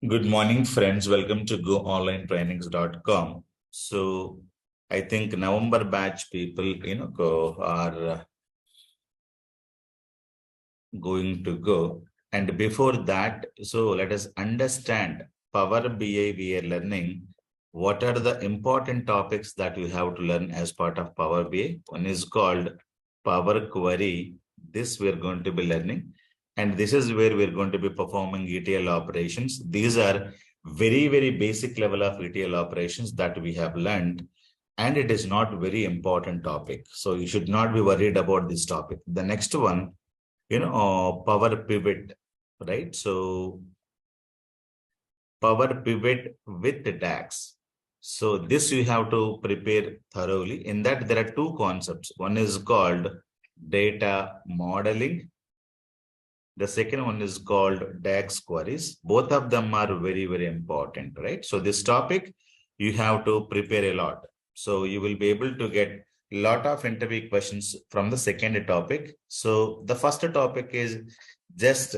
Good morning, friends. Welcome to GoOnlineTrainings.com. So, I think November batch people, are going to go. And before that, so let us understand Power BI we are learning. What are the important topics that we have to learn as part of Power BI? One is called Power Query. This we are going to be learning. And this is where we're going to be performing ETL operations. These are very, very basic level of ETL operations that we have learned. And it is not very important topic. So you should not be worried about this topic. The next one, power pivot, right? So power pivot with the DAX. So this you have to prepare thoroughly. In that, there are two concepts. One is called data modeling. The second one is called DAX queries. Both of them are very, very important, right? So this topic, you have to prepare a lot. So you will be able to get a lot of interview questions from the second topic. So the first topic is just,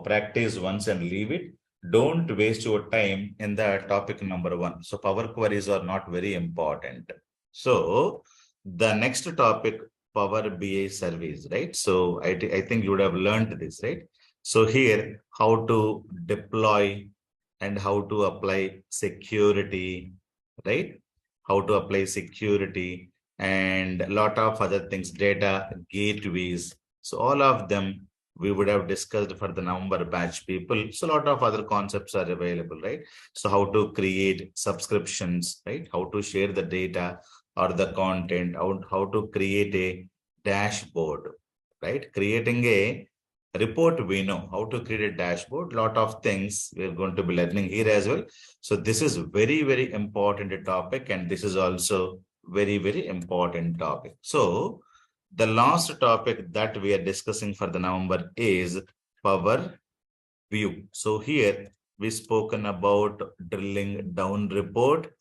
practice once and leave it. Don't waste your time in the topic number one. So power queries are not very important. So the next topic, Power BI service, right? So I think you would have learned this, right? So here, how to deploy and how to apply security, right? How to apply security and a lot of other things, data gateways. So all of them we would have discussed for the November batch people. So a lot of other concepts are available, right? So how to create subscriptions, right? How to share the data or the content, how to create a dashboard, right? Creating a report, we know how to create a dashboard. Lot of things we're going to be learning here as well. So this is very, very important topic, and this is also very, very important topic. So the last topic that we are discussing for the November is Power View. So here we spoken about drilling down report,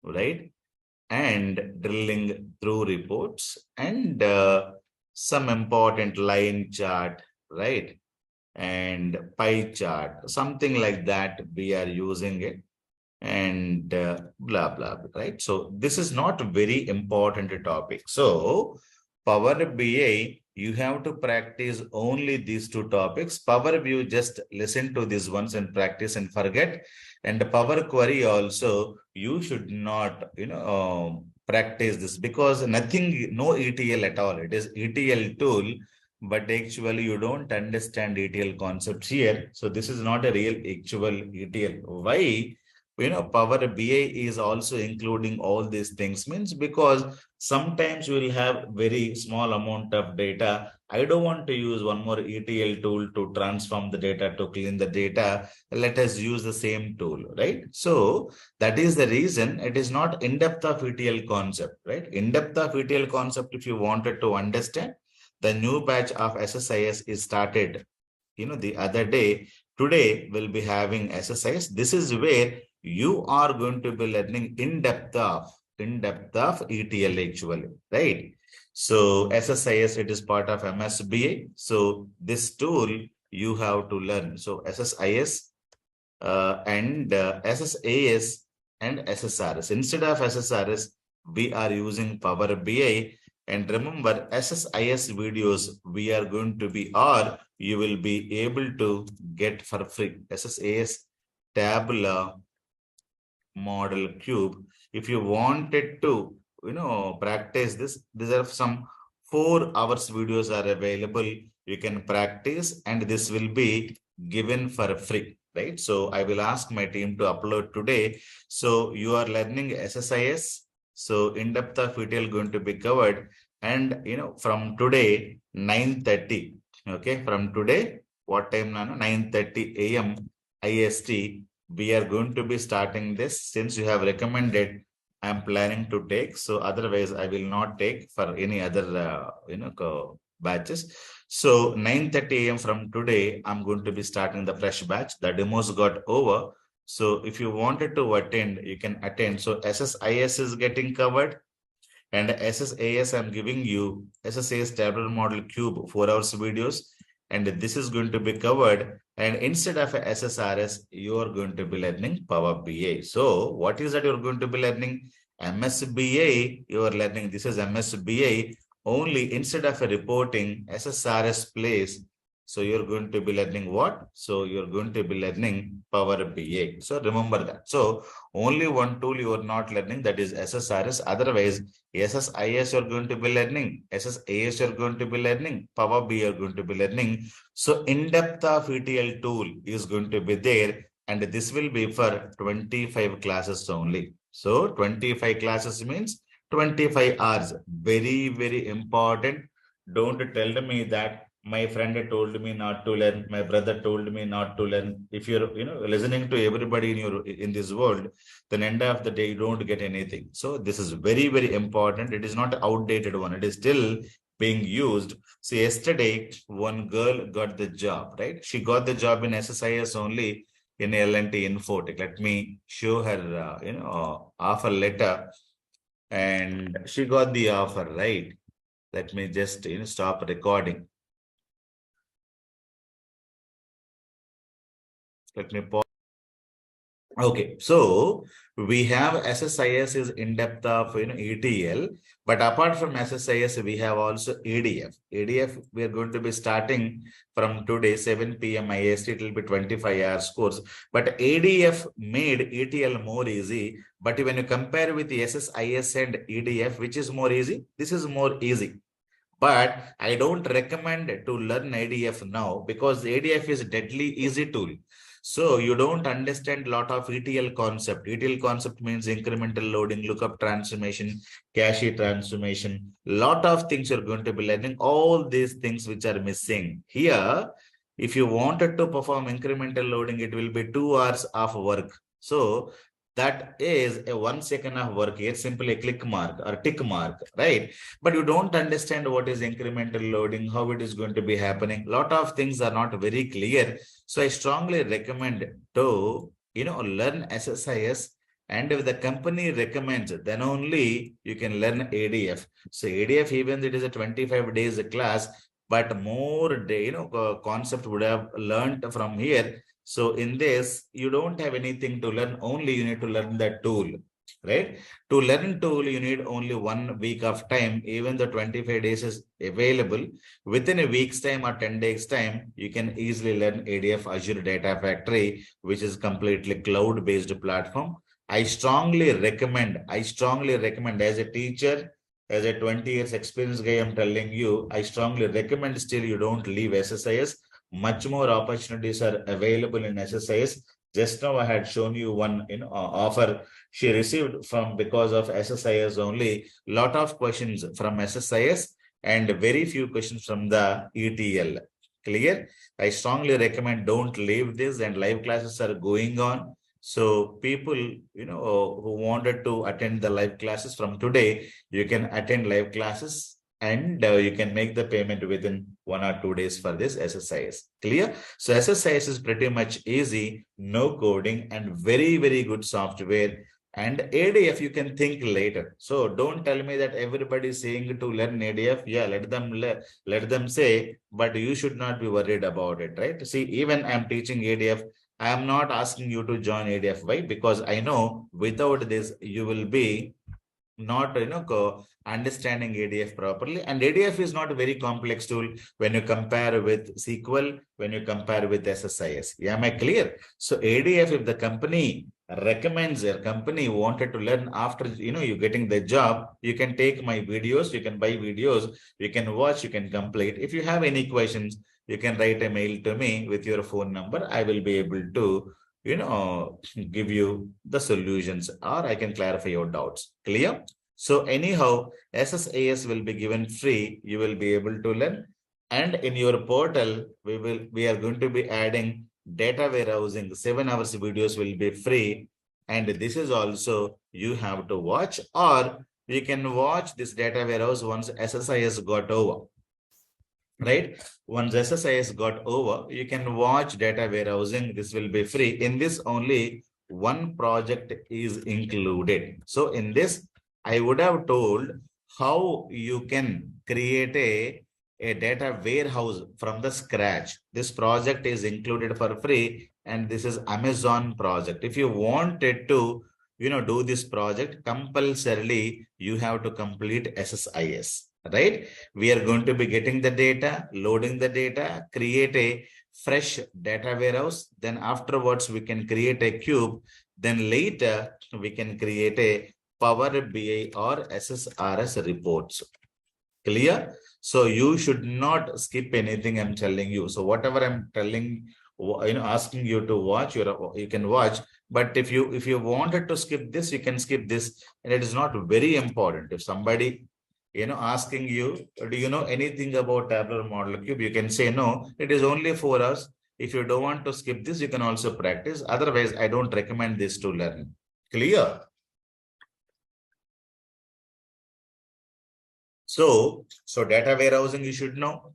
right? And drilling through reports and some important line chart, right? And pie chart, something like that. We are using it and blah, blah, blah, right? So this is not very important topic. So Power BI, you have to practice only these two topics. Power View, just listen to these ones and practice and forget. And Power Query also, you should not, practice this because nothing, no ETL at all. It is ETL tool, but actually you don't understand ETL concepts here. So this is not a real actual ETL. Why? Power BI is also including all these things means because sometimes you will have very small amount of data. I don't want to use one more ETL tool to transform the data, to clean the data. Let us use the same tool, right? So that is the reason it is not in-depth of ETL concept, right? In-depth of ETL concept, if you wanted to understand, the new batch of SSIS is started, the other day. Today we'll be having SSIS. This is where you are going to be learning in depth of ETL actually, right? So SSIS, it is part of MSBA. So this tool you have to learn. So SSIS and SSAS and SSRS. Instead of SSRS, we are using Power BI. And remember, SSIS videos we are going to be, or you will be able to get for free. SSAS Tabular Model Cube. If you wanted to, practice this, these are some 4 hours videos are available. You can practice, and this will be given for free, right? So I will ask my team to upload today. So you are learning SSIS. So in depth of ETL going to be covered, and from today 9:30. Okay, from today, what time now? 9:30 a.m. IST. We are going to be starting this. Since you have recommended, I'm planning to take. So otherwise, I will not take for any other batches. So 9:30 a.m. from today, I'm going to be starting the fresh batch. The demos got over. So if you wanted to attend, you can attend. So SSIS is getting covered. And SSAS, I'm giving you SSAS Tabular Model Cube 4 hours videos. And this is going to be covered. And instead of a SSRS, you are going to be learning Power BI. So what is that you're going to be learning? MSBA, you are learning. This is MSBA. Only instead of a reporting, SSRS place. So you're going to be learning what? So you're going to be learning Power BI. So remember that. So only one tool you are not learning, that is SSRS. Otherwise, SSIS you're going to be learning. SSAS you're going to be learning. Power BI you're going to be learning. So in-depth of ETL tool is going to be there, and this will be for 25 classes only. So 25 classes means 25 hours. Very, very important. Don't tell me that my friend told me not to learn, my brother told me not to learn. If you're listening to everybody in this world, then end of the day you don't get anything. So this is very, very important. It is not outdated one. It is still being used. So yesterday, one girl got the job, right? She got the job in SSIS only in L&T Infotech. Let me show her, offer letter, and she got the offer, right? Let me just, stop recording. Let me pause. Okay, so we have SSIS is in depth of ETL, but apart from SSIS, we have also ADF. ADF we are going to be starting from today 7 p.m. IST. It will be 25 hours course. But ADF made ETL more easy. But when you compare with the SSIS and EDF, which is more easy? This is more easy. But I don't recommend to learn ADF now because ADF is deadly easy tool. So you don't understand a lot of ETL concept. ETL concept means incremental loading, lookup transformation, cache transformation. Lot of things you're going to be learning. All these things which are missing. Here, if you wanted to perform incremental loading, it will be 2 hours of work. So that is a 1 second of work here, simply a click mark or tick mark, right? But you don't understand what is incremental loading, how it is going to be happening. Lot of things are not very clear. So I strongly recommend to, learn SSIS. And if the company recommends, then only you can learn ADF. So ADF, even though it is a 25 days class, but more day, concept would have learned from here. So in this, you don't have anything to learn, only you need to learn the tool, right? To learn tool, you need only 1 week of time. Even the 25 days is available. Within a week's time or 10 days time, you can easily learn ADF Azure Data Factory, which is completely cloud-based platform. I strongly recommend as a teacher, as a 20 years experience guy, I'm telling you, I strongly recommend still you don't leave SSIS. Much more opportunities are available in SSIS. Just now I had shown you one offer she received from because of SSIS only. Lot of questions from SSIS and very few questions from the ETL. Clear? I strongly recommend don't leave this, and live classes are going on. So people, who wanted to attend the live classes from today, you can attend live classes and you can make the payment within 1 or 2 days for this SSIS. Clear? So SSIS is pretty much easy, no coding, and very, very good software. And ADF, you can think later. So don't tell me that everybody is saying to learn ADF. Yeah, let them say, but you should not be worried about it, right? See, even I'm teaching ADF. I am not asking you to join ADF. Why? Because I know without this, you will be not understanding ADF properly, and ADF is not a very complex tool when you compare with SQL, when you compare with SSIS. Yeah, am I clear? So ADF, if the company recommends, a company wanted to learn after you getting the job, you can take my videos, you can buy videos, you can watch, you can complete. If you have any questions, you can write a mail to me with your phone number. I will be able to give you the solutions, or I can clarify your doubts. Clear? So anyhow, SSAS will be given free. You will be able to learn. And in your portal, we are going to be adding data warehousing. 7 hours videos will be free. And this is also you have to watch, or you can watch this data warehouse once SSIS got over. Right? Once SSIS got over, you can watch data warehousing. This will be free. In this, only one project is included. So in this, I would have told how you can create a a data warehouse from the scratch. This project is included for free, and this is Amazon project. If you wanted to, do this project, compulsorily you have to complete SSIS, right? We are going to be getting the data, loading the data, create a fresh data warehouse. Then afterwards, we can create a cube. Then later, we can create a Power BI or SSRS reports. Clear? So you should not skip anything I'm telling you. So whatever I'm telling, asking you to watch, you can watch. But if you wanted to skip this, you can skip this, and it is not very important. If somebody, asking you, do you know anything about tabular model cube? You can say no. It is only for us. If you don't want to skip this, you can also practice. Otherwise, I don't recommend this to learn. Clear? So data warehousing you should know,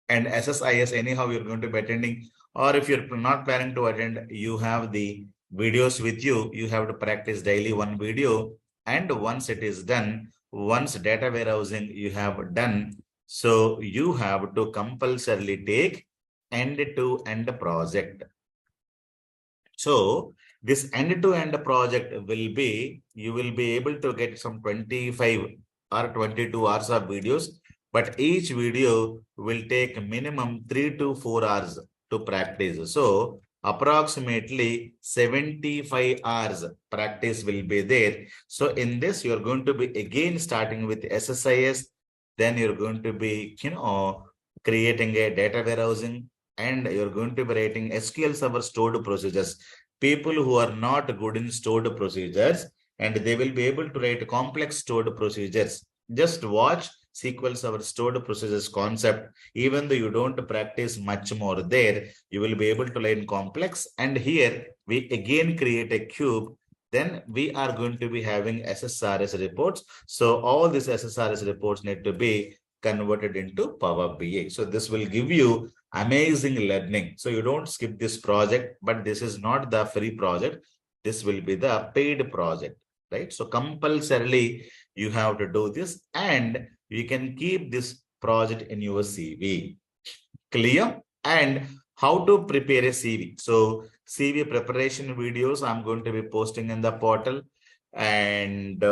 and SSIS anyhow you're going to be attending, or if you're not planning to attend, you have the videos with you. You have to practice daily one video, and once it is done, once data warehousing you have done, so you have to compulsorily take end-to-end project. So this end-to-end project will be, you will be able to get some 25 or 22 hours of videos, but each video will take minimum 3 to 4 hours to practice. So approximately 75 hours practice will be there. So in this, you're going to be again starting with SSIS, then you're going to be, creating a data warehousing, and you're going to be writing SQL Server stored procedures. People who are not good in stored procedures, and they will be able to write complex stored procedures. Just watch SQL Server stored procedures concept. Even though you don't practice much more there, you will be able to learn complex. And here we again create a cube. Then we are going to be having SSRS reports. So all these SSRS reports need to be converted into Power BI. So this will give you amazing learning. So you don't skip this project, but this is not the free project. This will be the paid project, right? So compulsorily you have to do this, and you can keep this project in your CV. Clear? And how to prepare a CV. So CV preparation videos I'm going to be posting in the portal, and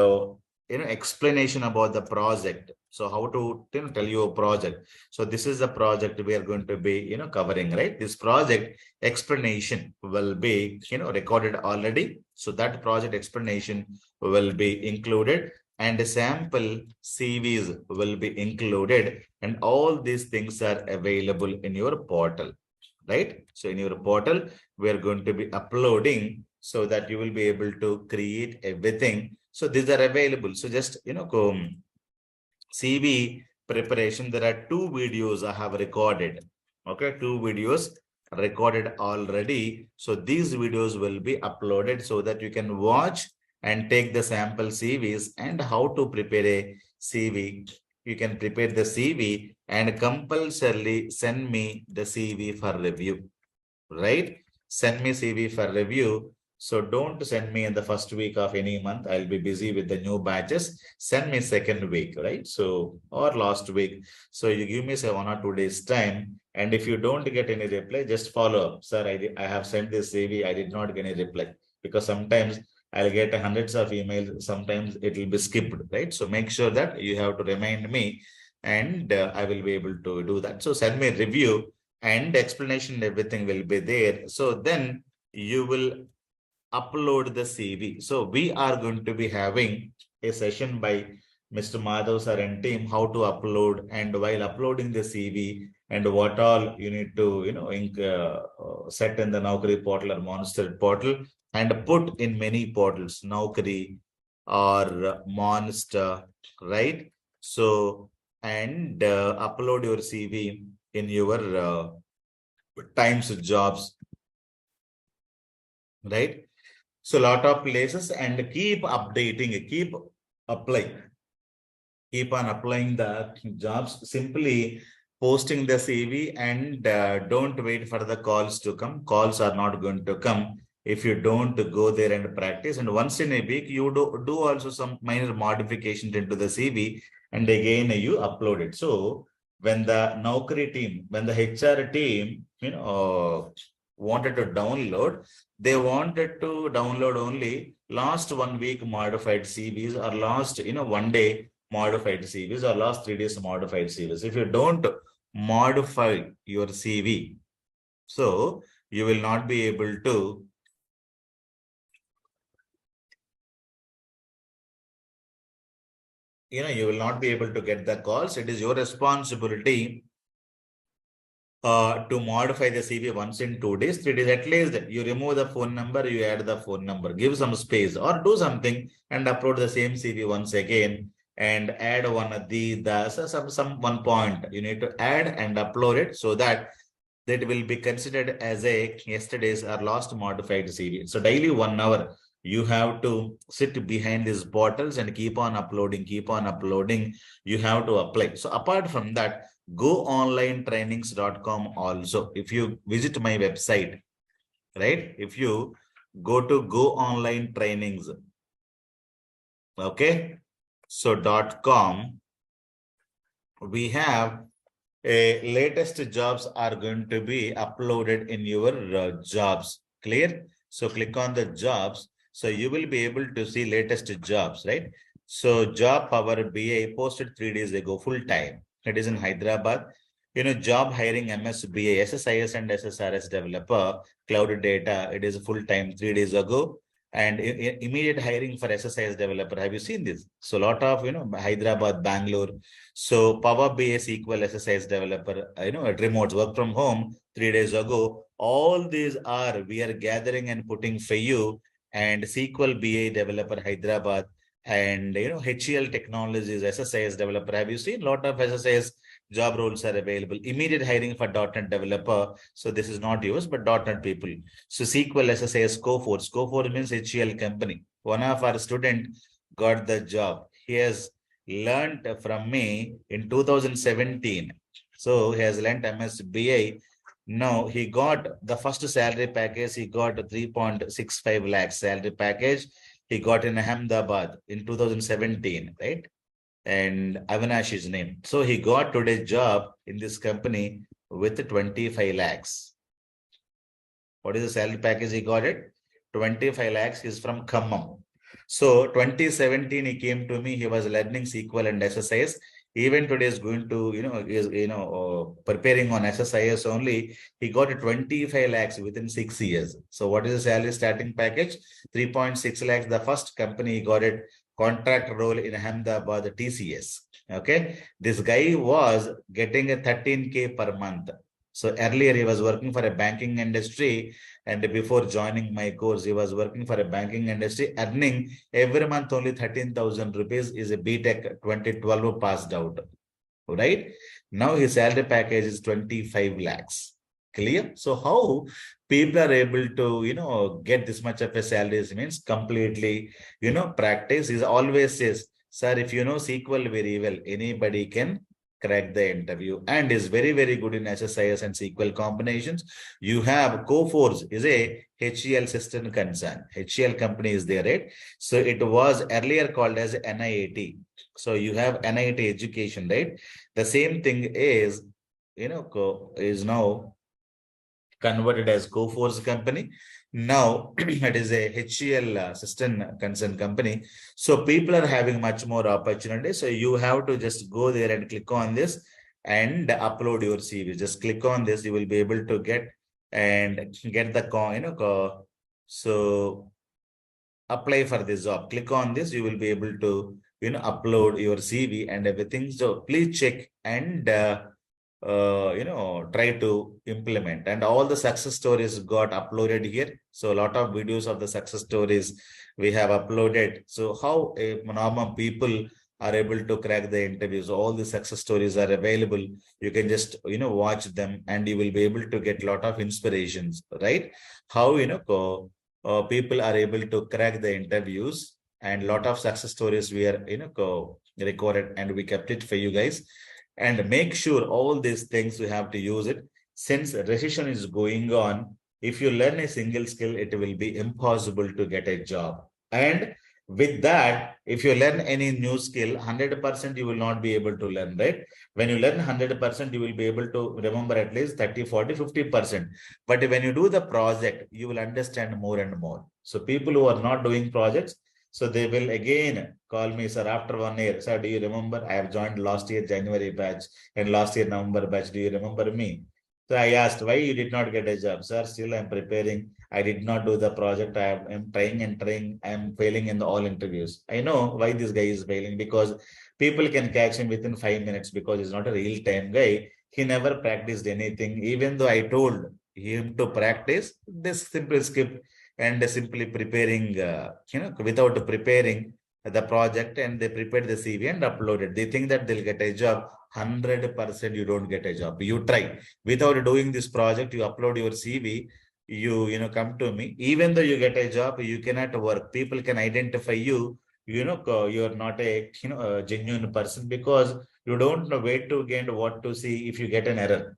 explanation about the project. So how to tell you a project. So this is the project we are going to be covering, right? This project explanation will be recorded already. So that project explanation will be included, and sample CVs will be included, and all these things are available in your portal, right? So in your portal, we are going to be uploading so that you will be able to create everything. So these are available. So just, go CV preparation. There are 2 videos I have recorded. Okay, 2 videos recorded already. So these videos will be uploaded so that you can watch and take the sample CVs, and how to prepare a CV. You can prepare the CV and compulsorily send me the CV for review, right? Send me CV for review. So don't send me in the first week of any month. I'll be busy with the new batches. Send me second week, right? So, or last week. So you give me say 1 or 2 days time. And if you don't get any reply, just follow up. Sir, I have sent this CV. I did not get any reply, because sometimes I'll get hundreds of emails. Sometimes it will be skipped, right? So make sure that you have to remind me, and I will be able to do that. So send me a review, and explanation, everything will be there. So then you will upload the CV. So we are going to be having a session by Mr. Madhav sir and team, how to upload, and while uploading the CV, and what all you need to set in the Naukri portal or Monster portal, and put in many portals, Naukri or Monster, right? So, and upload your CV in your Times Jobs, right? So a lot of places, and keep updating, keep applying, keep on applying the jobs, simply posting the CV, and don't wait for the calls to come. Calls are not going to come if you don't go there and practice. And once in a week, you do also some minor modifications into the CV, and again you upload it. So when the Naukri team, when the HR team, wanted to download, they wanted to download only last 1 week modified CVs or last, 1 day modified CVs or last 3 days modified CVs. If you don't modify your CV, so you will not be able to you will not be able to get the calls. It is your responsibility to modify the CV once in 2 days, 3 days. At least you remove the phone number, you add the phone number, give some space or do something and upload the same CV once again and add one of the some one point you need to add and upload it so that that will be considered as a yesterday's or last modified CV. So daily 1 hour you have to sit behind these portals and keep on uploading, keep on uploading. You have to apply. So apart from that, goonlinetrainings.com also. If you visit my website, right? If you go to Go Online Trainings, okay? So .com, we have latest jobs are going to be uploaded in your jobs. Clear? So click on the jobs. So you will be able to see latest jobs, right? So job Power BI posted 3 days ago, full time. It is in Hyderabad. Job hiring MSBA, SSIS and SSRS developer, cloud data. It is full time 3 days ago. And immediate hiring for SSIS developer. Have you seen this? So a lot of, Hyderabad, Bangalore. So Power BI SQL SSIS developer, at remote work from home 3 days ago. All these are, we are gathering and putting for you. And SQL BA developer Hyderabad and, HCL Technologies SSIS developer. Have you seen? A lot of SSIS job roles are available. Immediate hiring for .NET developer. So this is not yours, but .NET people. So SQL SSIS Coforge. Coforge means HCL company. One of our student got the job. He has learned from me in 2017. So he has learned MSBA. Now he got the first salary package. He got 3.65 lakhs salary package. He got in Ahmedabad in 2017, right? And Avinash is name. So he got today's job in this company with 25 lakhs. What is the salary package he got it? 25 lakhs is from Khammam. So 2017 he came to me. He was learning SQL and SSIS. Even today is going to preparing on SSIS only. He got 25 lakhs within 6 years. So what is the salary starting package? 3.6 lakhs. The first company he got it contract role in Ahmedabad TCS. Okay, this guy was getting a 13K per month. So earlier he was working for a banking industry, and before joining my course, he was working for a banking industry, earning every month only 13,000 rupees. Is a BTech 2012 passed out, right? Now his salary package is 25 lakhs. Clear? So how people are able to, get this much of a salary means completely, practice. He always says, sir, if you know SQL very well, anybody can crack the interview and is very, very good in SSIS and SQL combinations. You have Coforge is a HCL system concern. HCL company is there, right? So it was earlier called as NIAT. So you have NIAT education, right? The same thing is, is now converted as Coforge company. Now it is a HCL system concern company. So people are having much more opportunity. So you have to just go there and click on this and upload your CV. Just click on this. You will be able to get the so apply for this job. Click on this. You will be able to upload your CV and everything. So please check and try to implement, and all the success stories got uploaded here. So a lot of videos of the success stories we have uploaded. So how a normal people are able to crack the interviews, all the success stories are available. You can just watch them and you will be able to get a lot of inspirations, right? How people are able to crack the interviews, and lot of success stories we are recorded and we kept it for you guys. And make sure all these things you have to use it. Since recession is going on, if you learn a single skill, it will be impossible to get a job. And With that, if you learn any new skill, 100% you will not be able to learn, right? When you learn 100%, you will be able to remember at least 30, 40, 50%. But when you do the project, you will understand more and more. So people who are not doing projects, so they will again call me, sir, after 1 year. Sir, do you remember? I have joined last year January batch and last year November batch. Do you remember me? So I asked, why you did not get a job? Sir, still I'm preparing. I did not do the project. I am trying and trying. I am failing in the all interviews. I know why this guy is failing, because people can catch him within 5 minutes because he's not a real time guy. He never practiced anything. Even though I told him to practice, this simply skip and simply preparing, without preparing the project, and they prepared the CV and uploaded. They think that they'll get a job. 100% you don't get a job. You try without doing this project, you upload your CV, you come to me. Even though you get a job, you cannot work. People can identify you. You're not a genuine person, because you don't know where to get, what to see if you get an error.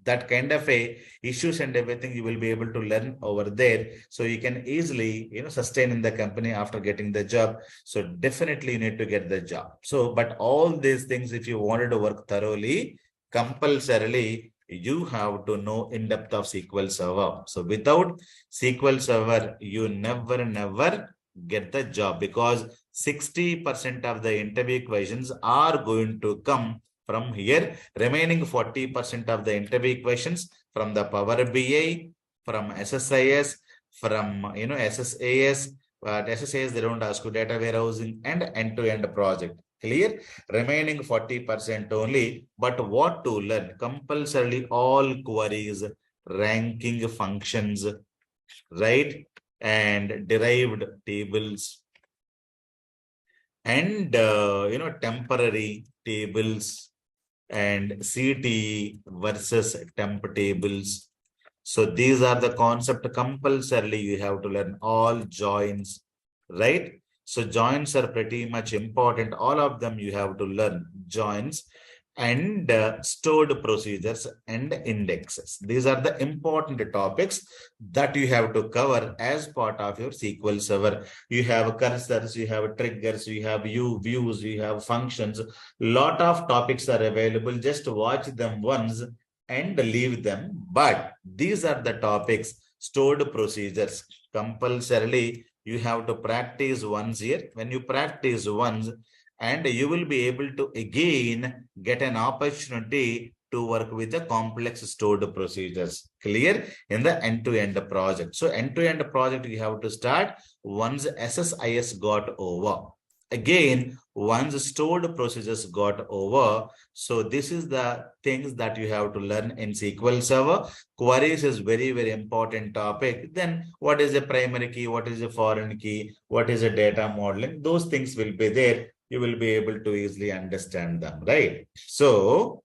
That kind of a issues and everything you will be able to learn over there, so you can easily sustain in the company after getting the job. So definitely you need to get the job. So but all these things, if you wanted to work thoroughly, compulsorily you have to know in depth of SQL Server. So without SQL Server, you never get the job, because 60% of the interview questions are going to come from here. Remaining 40% of the interview questions from the Power BI, from SSIS, from SSAS. But SSAS, they don't ask you data warehousing and end-to-end project. Clear? Remaining 40% only. But what to learn? Compulsorily all queries, ranking functions, right? And derived tables, and temporary tables, and CTE versus temp tables. So these are the concept. Compulsorily you have to learn all joins, right? So joins are pretty much important. All of them you have to learn. Joins and stored procedures and indexes. These are the important topics that you have to cover as part of your SQL Server. You have cursors, you have triggers, you have views, you have functions. Lot of topics are available. Just watch them once and leave them. But these are the topics. Stored procedures, compulsorily you have to practice once here. When you practice once, and you will be able to again get an opportunity to work with the complex stored procedures. Clear? In the end-to-end project. So end-to-end project you have to start once SSIS got over. Again, once stored procedures got over. So this is the things that you have to learn in SQL Server. Queries is very important topic. Then what is a primary key? What is a foreign key? What is a data modeling? Those things will be there. You will be able to easily understand them, right? So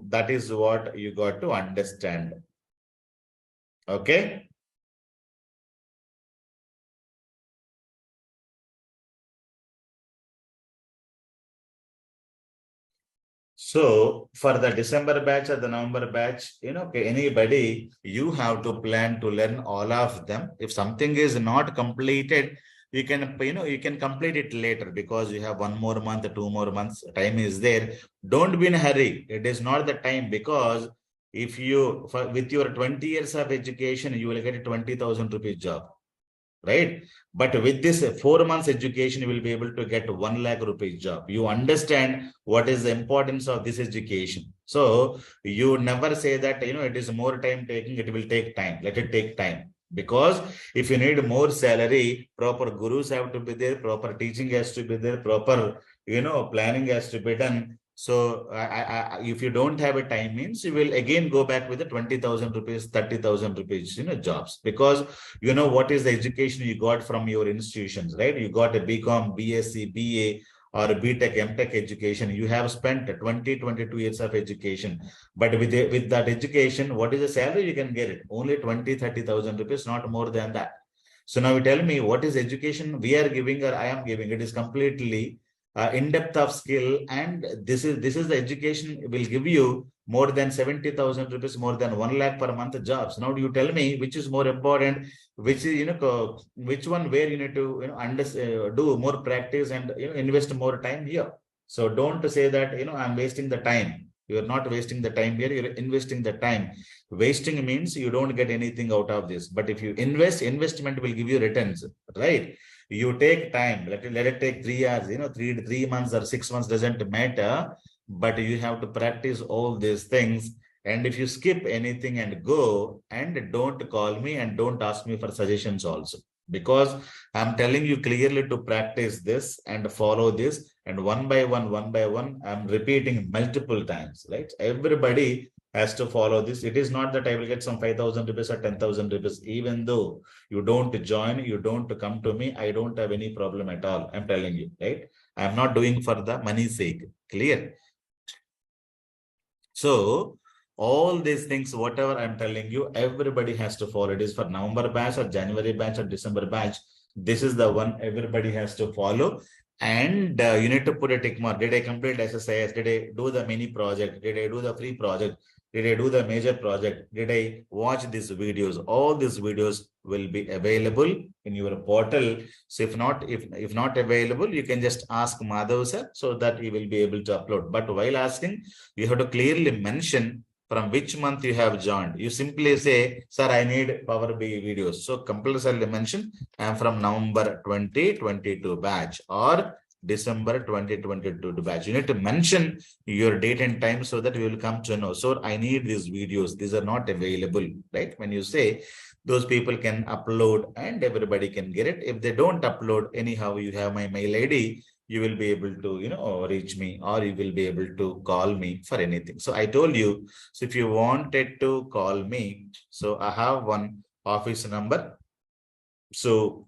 that is what you got to understand. Okay. So for the December batch or the November batch, anybody, you have to plan to learn all of them. If something is not completed, you can, you can complete it later, because you have 1 more month, 2 more months, time is there. Don't be in a hurry. It is not the time, because if you, with your 20 years of education, you will get a 20,000 rupees job, right? But with this 4 months education, you will be able to get 1 lakh rupees job. You understand what is the importance of this education. So you never say that, it is more time taking, it will take time. Let it take time. Because if you need more salary, proper gurus have to be there, proper teaching has to be there, proper, planning has to be done. So if you don't have a time, means you will again go back with the 20,000 rupees, 30,000 rupees, jobs. Because what is the education you got from your institutions, right? You got a BCom, BSc, BA, or a BTech, MTech education. You have spent 20, 22 years of education. But with that education, what is the salary you can get it? Only 20, 30,000 rupees, not more than that. So now you tell me, what is education we are giving or I am giving? It is completely in depth of skill, and this is the education will give you more than 70,000 rupees, more than 1 lakh per month jobs. Now you tell me which is more important, which is, which one where you need to, do more practice and, invest more time here. So don't say that, I'm wasting the time. You're not wasting the time here, you're investing the time. Wasting means you don't get anything out of this. But if you invest, investment will give you returns, right? You take time, let it take 3 years, 3 months or 6 months, doesn't matter, but you have to practice all these things. And if you skip anything and go, and don't call me and don't ask me for suggestions also, because I'm telling you clearly to practice this and follow this, and one by one, I'm repeating multiple times, right? Everybody has to follow this. It is not that I will get some 5,000 rupees or 10,000 rupees, even though you don't join, you don't come to me, I don't have any problem at all. I'm telling you, right? I'm not doing for the money's sake. Clear? So all these things, whatever I'm telling you, everybody has to follow. It is for November batch or January batch or December batch. This is the one everybody has to follow. And you need to put a tick mark. Did I complete SSIS? Did I do the mini project? Did I do the free project? Did I do the major project? Did I watch these videos? All these videos will be available in your portal. So if not available, you can just ask Madhav sir, so that he will be able to upload. But while asking, you have to clearly mention from which month you have joined. You simply say, sir, I need Power BI videos. So compulsorily mention, I am from November 2022 batch or December 2022 batch. You need to mention your date and time so that we will come to know. So I need these videos. These are not available, right? When you say, those people can upload and everybody can get it. If they don't upload, anyhow, you have my mail ID. You will be able to, reach me, or you will be able to call me for anything. So I told you, so if you wanted to call me, so I have one office number. So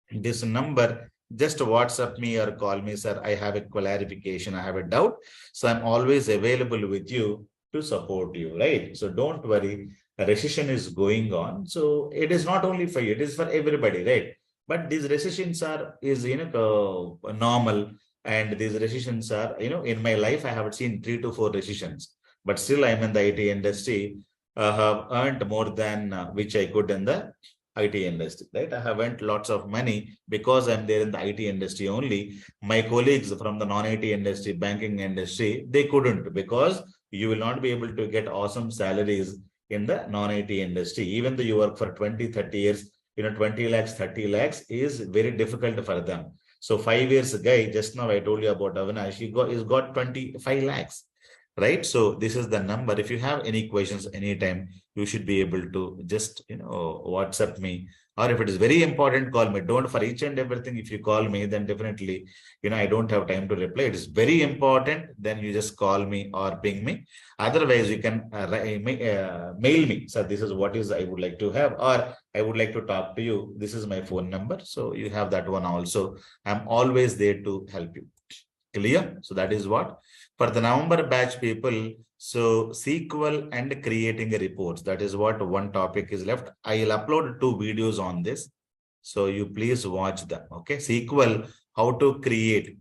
this number, just WhatsApp me or call me, sir. I have a clarification, I have a doubt. So I'm always available with you to support you, right? So don't worry. A recession is going on. So it is not only for you, it is for everybody, right? But these recessions is normal. And these recessions are, in my life, I have seen 3 to 4 recessions. But still I'm in the IT industry. I have earned more than which I could in the IT industry, right? I have earned lots of money because I'm there in the IT industry only. My colleagues from the non-IT industry, banking industry, they couldn't, because you will not be able to get awesome salaries in the non-IT industry. Even though you work for 20, 30 years, 20 lakhs, 30 lakhs is very difficult for them. So 5 years guy, just now I told you about Avinash, he's got 25 lakhs. Right. So this is the number. If you have any questions anytime, you should be able to just, WhatsApp me, or if it is very important, call me. Don't for each and everything. If you call me, then definitely, I don't have time to reply. It is very important. Then you just call me or ping me. Otherwise, you can mail me. So this is what is I would like to have, or I would like to talk to you. This is my phone number. So you have that one also. I'm always there to help you. Clear? So that is what for the November batch people. So SQL and creating reports. That is what one topic is left. I will upload 2 videos on this. So you please watch them. Okay. SQL, how to create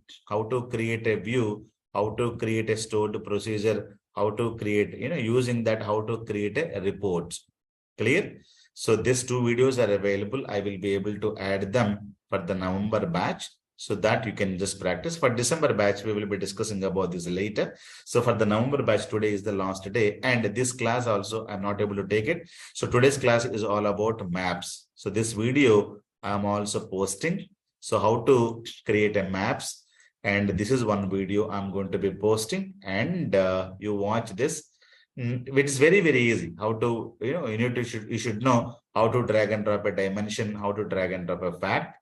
a view, how to create a stored procedure, how to create, using that, how to create a reports. Clear? So these 2 videos are available. I will be able to add them for the November batch, so that you can just practice. For December batch, we will be discussing about this later. So for the November batch, today is the last day. And this class also, I'm not able to take it. So today's class is all about maps. So this video, I'm also posting. So how to create a maps. And this is one video I'm going to be posting. And you watch this. Which is very, very easy. How to, you should know how to drag and drop a dimension, how to drag and drop a fact.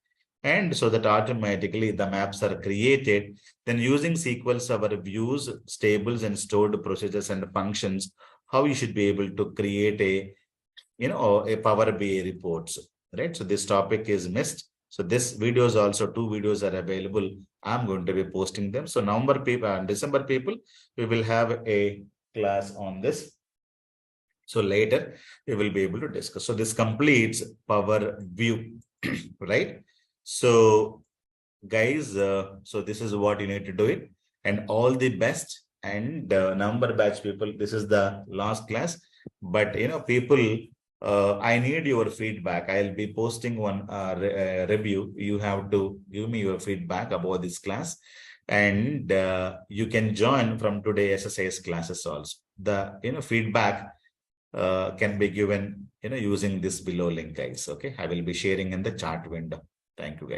And so that automatically the maps are created. Then using SQL Server views, tables, and stored procedures and functions, how you should be able to create a Power BI reports, right? So this topic is missed. So this videos also, 2 videos are available. I'm going to be posting them. So November people and December people, we will have a class on this. So later we will be able to discuss. So this completes Power View, right? So guys, so this is what you need to do it, and all the best. And number batch people, this is the last class, but people, I need your feedback. I'll be posting one review. You have to give me your feedback about this class, and you can join from today exercise classes also. The feedback can be given using this below link, guys. Okay, I will be sharing in the chat window. Thank you, guys.